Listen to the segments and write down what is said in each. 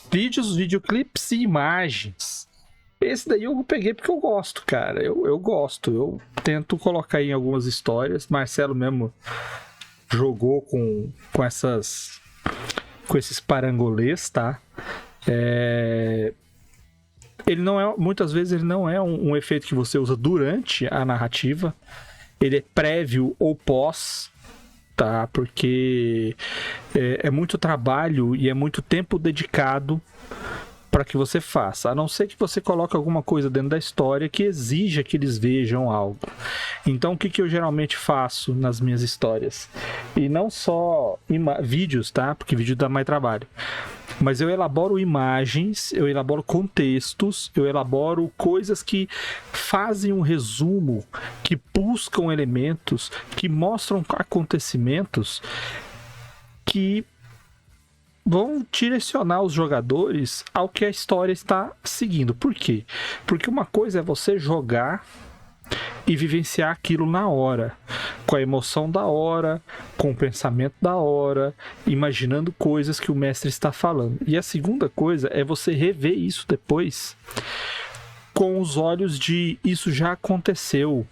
videoclips e imagens. Esse daí eu peguei porque eu gosto, cara. Eu gosto. Eu tento colocar em algumas histórias. Marcelo mesmo jogou com esses parangolês, tá? Ele não é, muitas vezes ele não é um efeito que você usa durante a narrativa. Ele é prévio ou pós, tá? Porque é muito trabalho e é muito tempo dedicado para que você faça, a não ser que você coloque alguma coisa dentro da história que exija que eles vejam algo. Então o que eu geralmente faço nas minhas histórias? E não só vídeos, tá? Porque vídeo dá mais trabalho. Mas eu elaboro imagens, eu elaboro contextos, eu elaboro coisas que fazem um resumo, que buscam elementos, que mostram acontecimentos que vão direcionar os jogadores ao que a história está seguindo. Por quê? Porque uma coisa é você jogar e vivenciar aquilo na hora, com a emoção da hora, com o pensamento da hora, imaginando coisas que o mestre está falando. E a segunda coisa é você rever isso depois com os olhos de isso já aconteceu,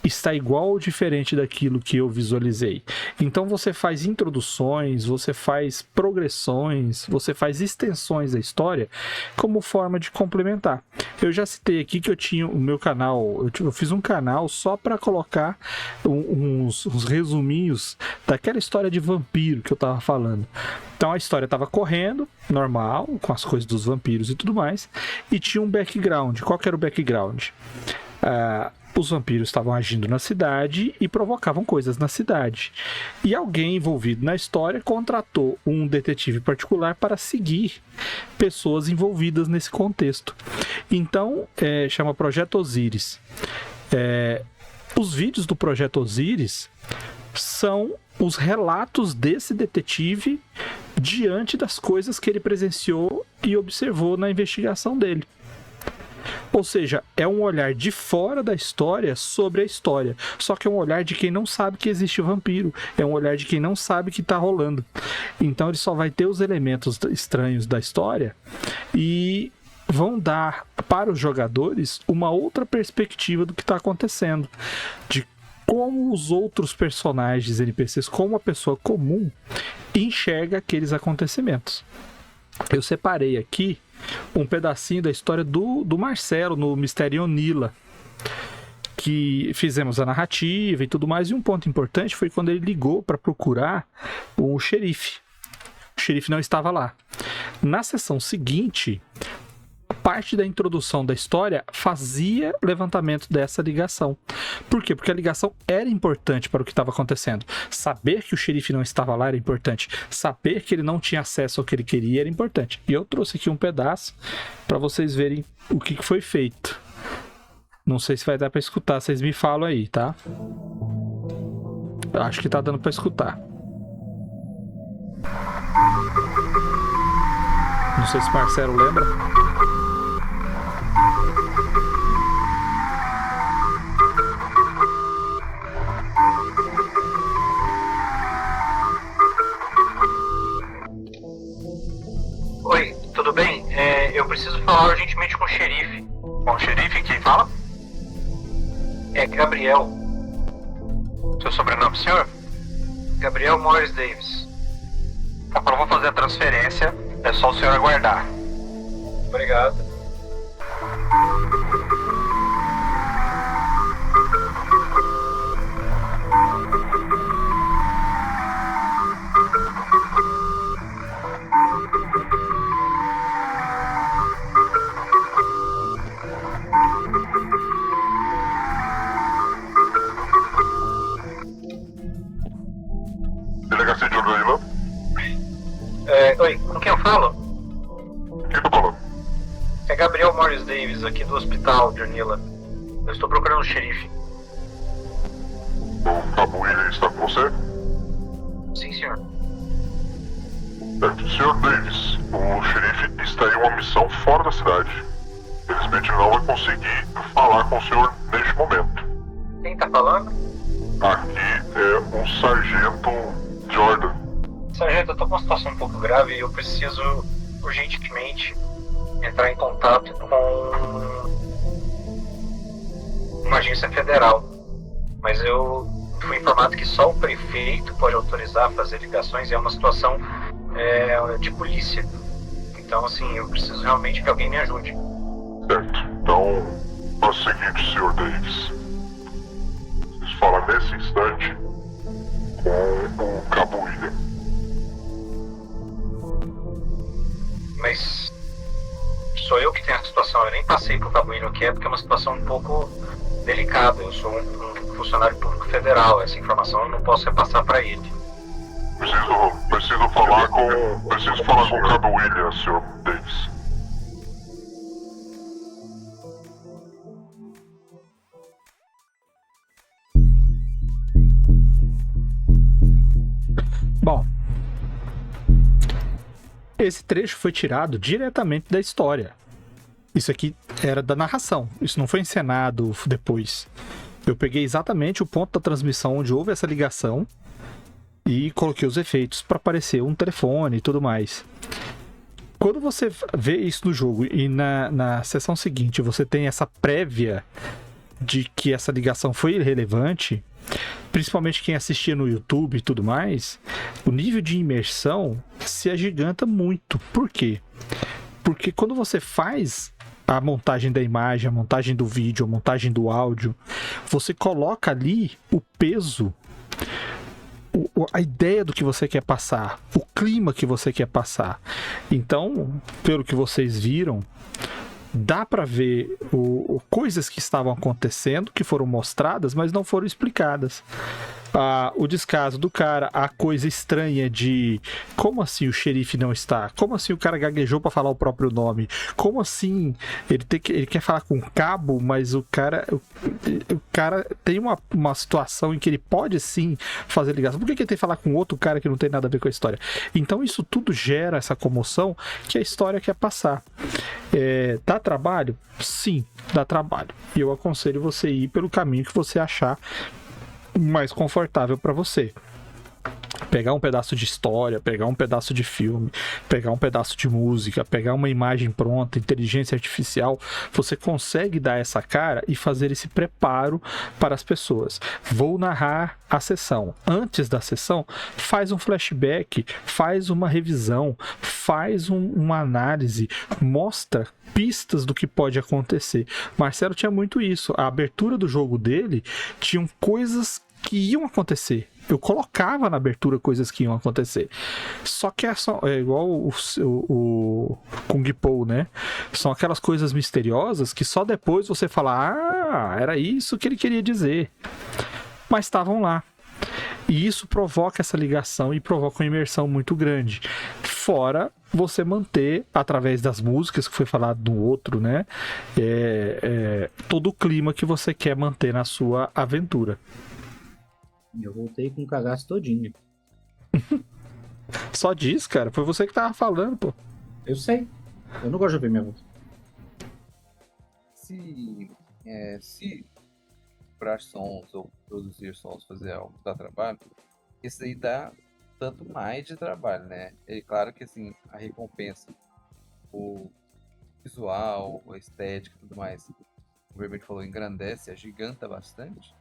está igual ou diferente daquilo que eu visualizei. Então você faz introduções, você faz progressões, você faz extensões da história como forma de complementar. Eu já citei aqui que eu tinha o meu canal, eu fiz um canal só para colocar uns resuminhos daquela história de vampiro que eu tava falando. Então a história tava correndo, normal, com as coisas dos vampiros e tudo mais, e tinha um background. Qual que era o background? Os vampiros estavam agindo na cidade e provocavam coisas na cidade. E alguém envolvido na história contratou um detetive particular para seguir pessoas envolvidas nesse contexto. Então, chama Projeto Osiris. Os vídeos do Projeto Osiris são os relatos desse detetive diante das coisas que ele presenciou e observou na investigação dele. Ou seja, é um olhar de fora da história sobre a história. Só que é um olhar de quem não sabe que existe o vampiro. É um olhar de quem não sabe que está rolando. Então ele só vai ter os elementos estranhos da história e vão dar para os jogadores uma outra perspectiva do que está acontecendo. De como os outros personagens NPCs, como a pessoa comum, enxerga aqueles acontecimentos. Eu separei aqui um pedacinho da história do Marcelo no Mistério Nila, que fizemos a narrativa e tudo mais, e um ponto importante foi quando ele ligou para procurar o xerife. O xerife não estava lá. Na sessão seguinte, parte da introdução da história fazia levantamento dessa ligação. Por quê? Porque a ligação era importante para o que estava acontecendo. Saber que o xerife não estava lá era importante. Saber que ele não tinha acesso ao que ele queria era importante. E eu trouxe aqui um pedaço para vocês verem o que foi feito. Não sei se vai dar para escutar, vocês me falam aí, tá? Eu acho que tá dando para escutar. Não sei se o Marcelo lembra. Oi, tudo bem? Eu preciso falar urgentemente com o xerife. Com o xerife? Quem fala? É Gabriel. Seu sobrenome, senhor? Gabriel Morris Davis. Tá bom, vou fazer a transferência. É só o senhor aguardar. Obrigado. Delegacia de Orlando. Oi, com quem eu falo? Quem tá falando? É Gabriel Morris Davis, aqui do hospital de Ornila. Eu estou procurando o xerife. O Cabo William está com você? Sim, senhor. Certo. Senhor Davis, o xerife está em uma missão fora da cidade. Infelizmente não vai conseguir falar com o senhor neste momento. Quem tá falando? Aqui é o Sargento Jordan. Sargento, eu tô com uma situação um pouco grave e eu preciso urgentemente entrar em contato com uma agência federal. Mas eu fui informado que só o prefeito pode autorizar a fazer ligações e é uma situação de polícia. Então, assim, eu preciso realmente que alguém me ajude. Certo. Então, é o seguinte, Sr. Davis. Vocês falam nesse instante com o Cabo William. Mas sou eu que tenho a situação, eu nem passei pro Cabo William, que é porque é uma situação um pouco delicada. Eu sou um funcionário público federal, essa informação eu não posso repassar para ele. Preciso falar com o Cabo William, Sr. Davis. Bom, esse trecho foi tirado diretamente da história. Isso aqui era da narração, isso não foi encenado depois. Eu peguei exatamente o ponto da transmissão onde houve essa ligação e coloquei os efeitos para aparecer um telefone e tudo mais. Quando você vê isso no jogo e na sessão seguinte você tem essa prévia de que essa ligação foi irrelevante, principalmente quem assistia no YouTube e tudo mais, o nível de imersão se agiganta muito. Por quê? Porque quando você faz a montagem da imagem, a montagem do vídeo, a montagem do áudio, você coloca ali o peso, a ideia do que você quer passar, o clima que você quer passar. Então, pelo que vocês viram, dá para ver coisas que estavam acontecendo, que foram mostradas, mas não foram explicadas. O descaso do cara, a coisa estranha de como assim o xerife não está? Como assim o cara gaguejou para falar o próprio nome? Como assim ele quer falar com o cabo, mas o cara tem uma situação em que ele pode sim fazer ligação. Por que ele tem que falar com outro cara que não tem nada a ver com a história? Então isso tudo gera essa comoção que a história quer passar. Dá trabalho? Sim, dá trabalho. E eu aconselho você ir pelo caminho que você achar mais confortável para você. Pegar um pedaço de história, pegar um pedaço de filme, pegar um pedaço de música, pegar uma imagem pronta, inteligência artificial, você consegue dar essa cara e fazer esse preparo para as pessoas. Vou narrar a sessão. Antes da sessão, faz um flashback, faz uma revisão, faz uma análise, mostra pistas do que pode acontecer. Marcelo tinha muito isso. A abertura do jogo dele tinham coisas que iam acontecer. Eu colocava na abertura coisas que iam acontecer. Só que é igual o Kung Po, né? São aquelas coisas misteriosas que só depois você fala, era isso que ele queria dizer. Mas estavam lá. E isso provoca essa ligação e provoca uma imersão muito grande. Fora você manter, através das músicas que foi falado no outro, né? Todo o clima que você quer manter na sua aventura. Eu voltei com o cagaço todinho. Só diz, cara. Foi você que tava falando, pô. Eu sei. Eu não gosto de ouvir minha voz. Se comprar sons ou produzir sons, fazer algo dá trabalho, isso aí dá tanto mais de trabalho, né? É claro que assim, a recompensa, o visual, a estética e tudo mais, o Vermelho falou, engrandece, agiganta bastante.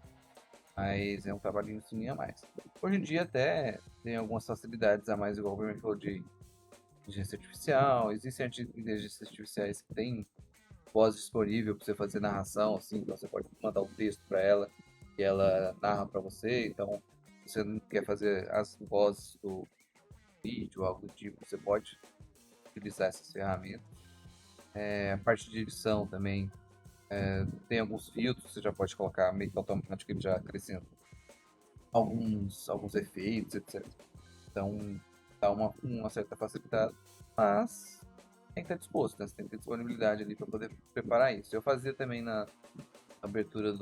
Mas é um trabalhinho assim a mais. Hoje em dia até tem algumas facilidades a mais, igual o Vermelho falou, de inteligência artificial. Existem inteligências artificiais que têm voz disponível para você fazer narração, assim, então você pode mandar um texto para ela e ela narra para você. Então, se você não quer fazer as vozes do vídeo ou algo do tipo, você pode utilizar essas ferramentas. A parte de edição também. Tem alguns filtros, você já pode colocar meio que automático, ele já acrescenta alguns efeitos, etc. Então dá uma certa facilidade, mas tem que estar disposto, né? Você tem que ter disponibilidade ali para poder preparar isso. Eu fazia também na abertura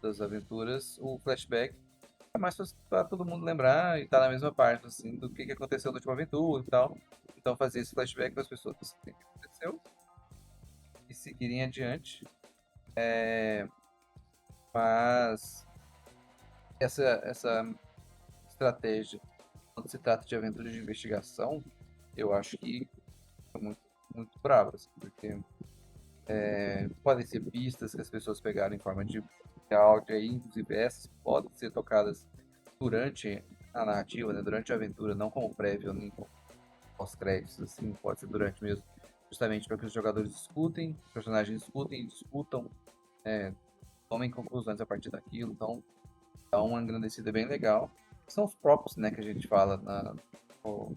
das aventuras o flashback, é mais para todo mundo lembrar e estar na mesma parte assim, do que aconteceu na última aventura e tal. Então fazia esse flashback para as pessoas saberem o que aconteceu e seguirem adiante. Mas essa estratégia quando se trata de aventura de investigação, eu acho que é muito, muito bravo, assim, porque podem ser pistas que as pessoas pegaram em forma de áudio aí, inclusive essas podem ser tocadas durante a narrativa, né, durante a aventura, não como prévio, nem como pós-créditos, assim, pode ser durante mesmo, justamente para que os jogadores escutem, os personagens escutem e discutam, tomem conclusões a partir daquilo, então dá uma engrandecida bem legal. São os próprios, né, que a gente fala no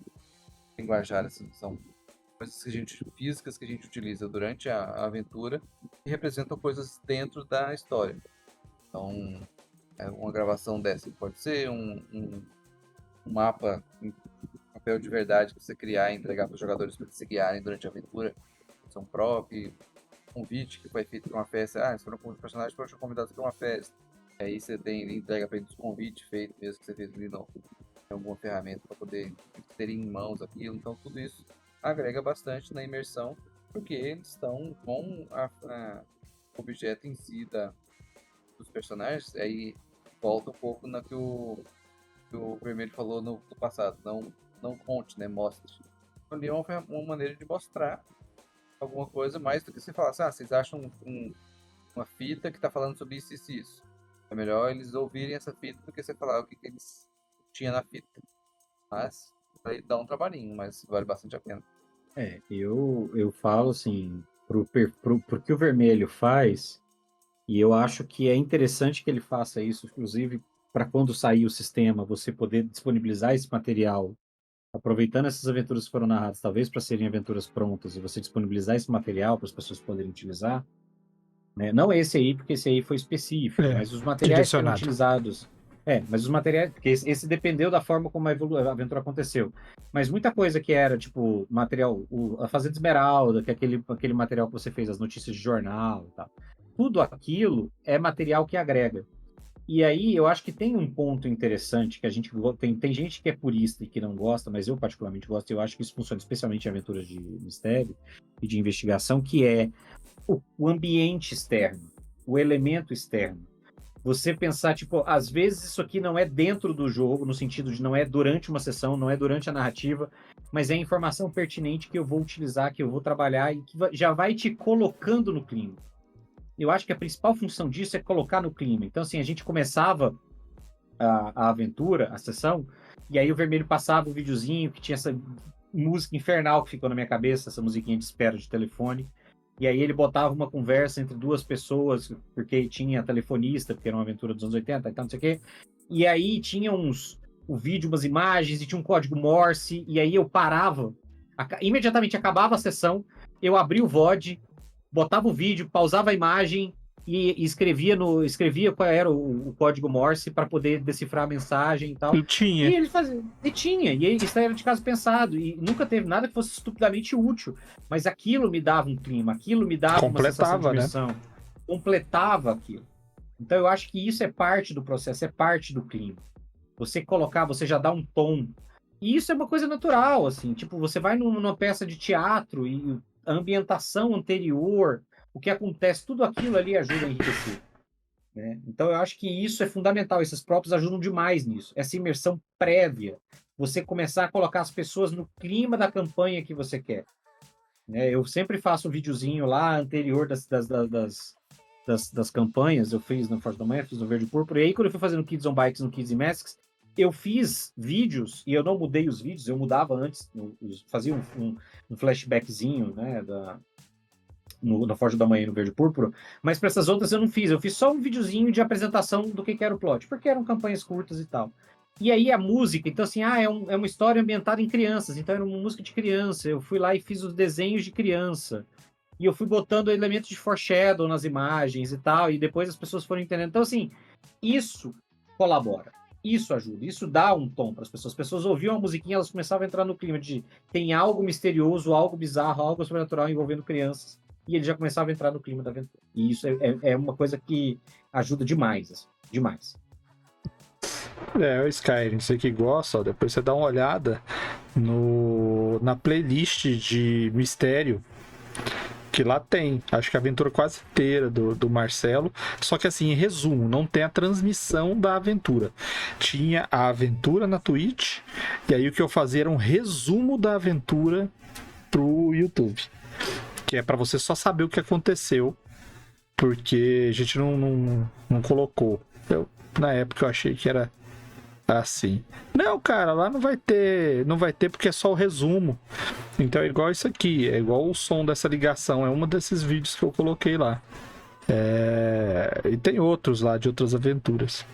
linguajar, assim, são coisas físicas que a gente utiliza durante a aventura e representam coisas dentro da história. Então, uma gravação dessa pode ser um mapa em papel de verdade que você criar e entregar para os jogadores para se guiarem durante a aventura. São próprios, convite que foi feito para uma festa. Os personagens foram convidados para uma festa. Aí você entrega para eles o convite feito, mesmo que você fez ali em alguma ferramenta para poder ter em mãos aquilo. Então, tudo isso agrega bastante na imersão, porque eles estão com o objeto em si dos personagens. Aí volta um pouco no que o Vermelho falou no passado, não conte, né, mostre. Ali é uma maneira de mostrar alguma coisa mais do que você falar assim, vocês acham uma fita que está falando sobre isso e isso. É melhor eles ouvirem essa fita do que você falar o que eles tinham na fita. Mas aí dá um trabalhinho, mas vale bastante a pena. Eu falo assim, pro que o Vermelho faz, e eu acho que é interessante que ele faça isso, inclusive para quando sair o sistema, você poder disponibilizar esse material, aproveitando essas aventuras que foram narradas, talvez para serem aventuras prontas, e você disponibilizar esse material para as pessoas poderem utilizar, né? Não esse aí, porque esse aí foi específico, mas os materiais que foram utilizados... mas os materiais... Porque esse dependeu da forma como a aventura aconteceu. Mas muita coisa que era, tipo, material... A Fazenda Esmeralda, que é aquele material que você fez, as notícias de jornal e tal. Tudo aquilo é material que agrega. E aí, eu acho que tem um ponto interessante que a gente... Tem gente que é purista e que não gosta, mas eu particularmente gosto, e eu acho que isso funciona especialmente em aventuras de mistério e de investigação, que é o ambiente externo, o elemento externo. Você pensar, tipo, às vezes isso aqui não é dentro do jogo, no sentido de não é durante uma sessão, não é durante a narrativa, mas é informação pertinente que eu vou utilizar, que eu vou trabalhar e que já vai te colocando no clima. Eu acho que a principal função disso é colocar no clima. Então, assim, a gente começava a aventura, a sessão, e aí o Vermelho passava o videozinho que tinha essa música infernal que ficou na minha cabeça, essa musiquinha de espera de telefone. E aí ele botava uma conversa entre duas pessoas, porque tinha telefonista, porque era uma aventura dos anos 80 e tal, não sei o quê. E aí tinha o vídeo, umas imagens, e tinha um código Morse, e aí eu parava, imediatamente acabava a sessão, eu abria o VOD, botava o vídeo, pausava a imagem e escrevia qual era o código Morse para poder decifrar a mensagem e tal. E tinha. E ele fazia. E tinha. E isso era de caso pensado. E nunca teve nada que fosse estupidamente útil. Mas aquilo me dava um clima, aquilo me dava uma sensação de diversão. Né? Completava aquilo. Então eu acho que isso é parte do processo, é parte do clima. Você colocar, você já dá um tom. E isso é uma coisa natural, assim. Tipo, você vai numa peça de teatro e a ambientação anterior, o que acontece, tudo aquilo ali ajuda a enriquecer. Né? Então eu acho que isso é fundamental, esses próprios ajudam demais nisso, essa imersão prévia, você começar a colocar as pessoas no clima da campanha que você quer. Né? Eu sempre faço um videozinho lá anterior das campanhas, eu fiz no Forte da Manhã, fiz no Verde Púrpura, e aí quando eu fui fazendo Kids on Bikes no Kids in Masks, eu fiz vídeos, e eu não mudei os vídeos, eu mudava antes, fazia um flashbackzinho, né, na Forja da Manhã e no Verde Púrpura, mas para essas outras eu não fiz. Eu fiz só um videozinho de apresentação do que era o plot, porque eram campanhas curtas e tal. E aí a música, então assim, é uma história ambientada em crianças, então era uma música de criança. Eu fui lá e fiz os desenhos de criança. E eu fui botando elementos de foreshadow nas imagens e tal, e depois as pessoas foram entendendo. Então assim, isso colabora. Isso ajuda, isso dá um tom para as pessoas. As pessoas ouviam a musiquinha, elas começavam a entrar no clima de tem algo misterioso, algo bizarro, algo sobrenatural envolvendo crianças. E ele já começava a entrar no clima da aventura. E isso é uma coisa que ajuda demais, assim, demais. O Skyrim, você que gosta, ó, depois você dá uma olhada na playlist de mistério Que lá tem, acho que a aventura quase inteira do Marcelo. Só que assim, em resumo, não tem a transmissão da aventura. Tinha a aventura na Twitch, e aí o que eu fazia era um resumo da aventura pro YouTube. Que é pra você só saber o que aconteceu, porque a gente não colocou. Na época eu achei que era assim. Não, cara, lá não vai ter porque é só o resumo. Então é igual isso aqui, é igual o som dessa ligação, é um desses vídeos que eu coloquei lá. E tem outros lá de outras aventuras.